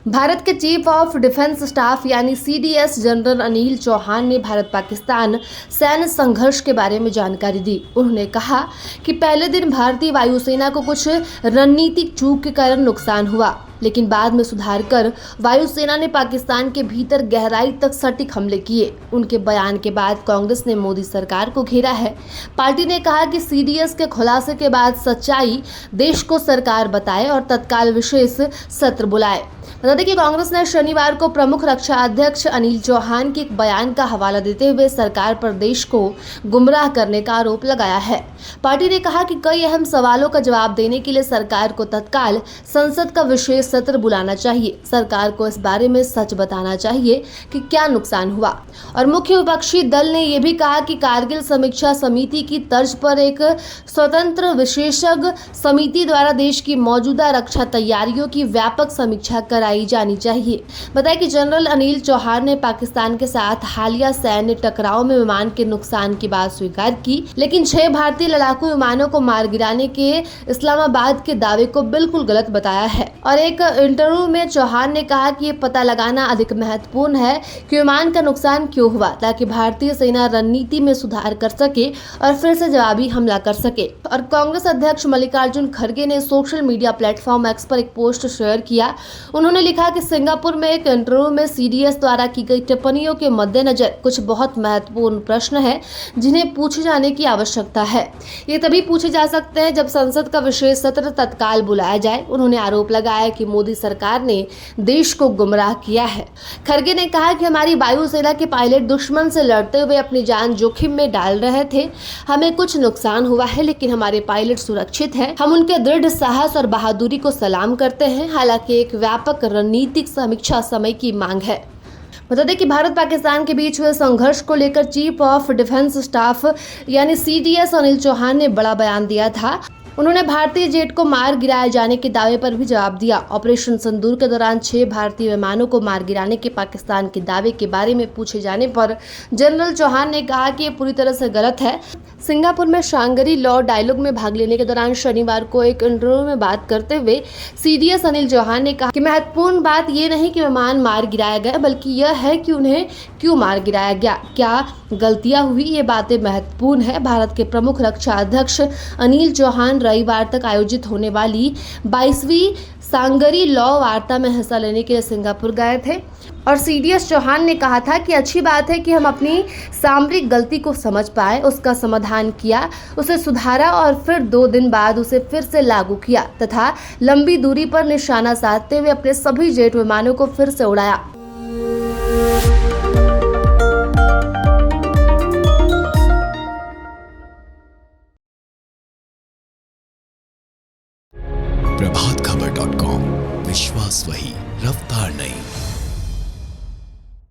भारत के chief of defence staff यानी CDS general Anil Chauhan ने भारत पाकिस्तान सैन्य संघर्ष के बारे में जानकारी दी। उन्होंने कहा कि पहले दिन भारतीय वायुसेना को कुछ रणनीतिक चूक के कारण नुकसान हुआ, लेकिन बाद में सुधार कर वायुसेना ने पाकिस्तान के भीतर गहराई तक सटीक हमले किए। उनके बयान के बाद कांग्रेस ने मोदी सरकार को घेरा है। पार्टी ने कहा कि सीडीएस के खुलासे के बाद सच्चाई देश को सरकार बताए और तत्काल विशेष सत्र बुलाए। बता दें कि कांग्रेस ने शनिवार को प्रमुख रक्षा अध्यक्ष अनिल चौहान के एक बयान का हवाला देते हुए सरकार पर देश को गुमराह करने का आरोप लगाया है। पार्टी ने कहा कि कई अहम सवालों का जवाब देने के लिए सरकार को तत्काल संसद का विशेष सत्र बुलाना चाहिए। सरकार को इस बारे में सच बताना चाहिए कि क्या नुकसान हुआ। और मुख्य विपक्षी दल ने यह भी कहा कि कारगिल समीक्षा समिति की तर्ज पर एक स्वतंत्र विशेषज्ञ समिति द्वारा देश की मौजूदा रक्षा तैयारियों की व्यापक समीक्षा कराई जानी चाहिए। बताया कि जनरल अनिल चौहान ने पाकिस्तान के साथ हालिया सैन्य टकराव में विमान के नुकसान की बात स्वीकार की, लेकिन 6 भारतीय लड़ाकू विमानों को मार गिराने के इस्लामाबाद के दावे को बिल्कुल गलत बताया है। और एक इंटरव्यू में चौहान ने कहा कि ये पता लगाना अधिक महत्वपूर्ण है कि विमान का नुकसान क्यों हुआ, ताकि भारतीय सेना रणनीति में सुधार कर सके और फिर से जवाबी हमला कर सके। और कांग्रेस अध्यक्ष मल्लिकार्जुन खड़गे ने सोशल मीडिया प्लेटफॉर्म एक्स पर एक पोस्ट शेयर किया। उन्होंने लिखा कि सिंगापुर में एक इंटरव्यू में सीडीएस द्वारा की गई टिप्पणियों के मद्देनजर कुछ बहुत महत्वपूर्ण प्रश्न हैं जिन्हें पूछे जाने की आवश्यकता है। ये तभी पूछे जा सकते हैं जब संसद का विशेष सत्र तत्काल बुलाया जाए। उन्होंने आरोप लगाया कि मोदी सरकार ने देश को गुमराह किया है। खड़गे ने कहा कि हमारी वायुसेना के पायलट दुश्मन से लड़ते हुए अपनी जान जोखिम में डाल रहे थे। हमें कुछ नुकसान हुआ है, लेकिन हमारे पायलट सुरक्षित हैं। हम उनके दृढ़ साहस और बहादुरी को सलाम करते हैं। हालांकि एक व्यापक रणनीतिक समीक्षा समय की मांग है। बता दें कि भारत पाकिस्तान के बीच हुए संघर्ष को लेकर चीफ ऑफ डिफेंस स्टाफ यानी सीडीएस अनिल चौहान ने बड़ा बयान दिया था। उन्होंने भारतीय जेट को मार गिराए जाने के दावे पर भी जवाब दिया। ऑपरेशन सिंदूर के दौरान 6 भारतीय विमानों को मार गिराने के पाकिस्तान के दावे के बारे में पूछे जाने पर जनरल चौहान ने कहा कि ये पूरी तरह से गलत है। सिंगापुर में शांगरी लॉ डायलॉग में भाग लेने के दौरान शनिवार को एक इंटरव्यू में बात करते हुए सीडीएस अनिल चौहान ने कहा कि महत्वपूर्ण बात ये नहीं कि विमान मार गिराया गया, बल्कि यह है कि उन्हें क्यों मार गिराया गया, क्या गलतियां हुई, ये बातें महत्वपूर्ण है। भारत के प्रमुख रक्षा अध्यक्ष अनिल चौहान रविवार तक आयोजित होने वाली 22वीं सांगरी लॉ वार्ता में हिस्सा लेने के लिए सिंगापुर गए थे और सीडीएस चौहान ने कहा था कि अच्छी बात है कि हम अपनी सामरिक गलती को समझ पाए, उसका समाधान किया, उसे सुधारा और फिर 2 दिन बाद उसे फिर से लागू किया तथा लंबी दूरी पर निशाना साधते हुए अपने सभी जेट विमानों को फिर से उड़ाया। प्रभातखबर.com, विश्वास वही, रफ्तार नहीं।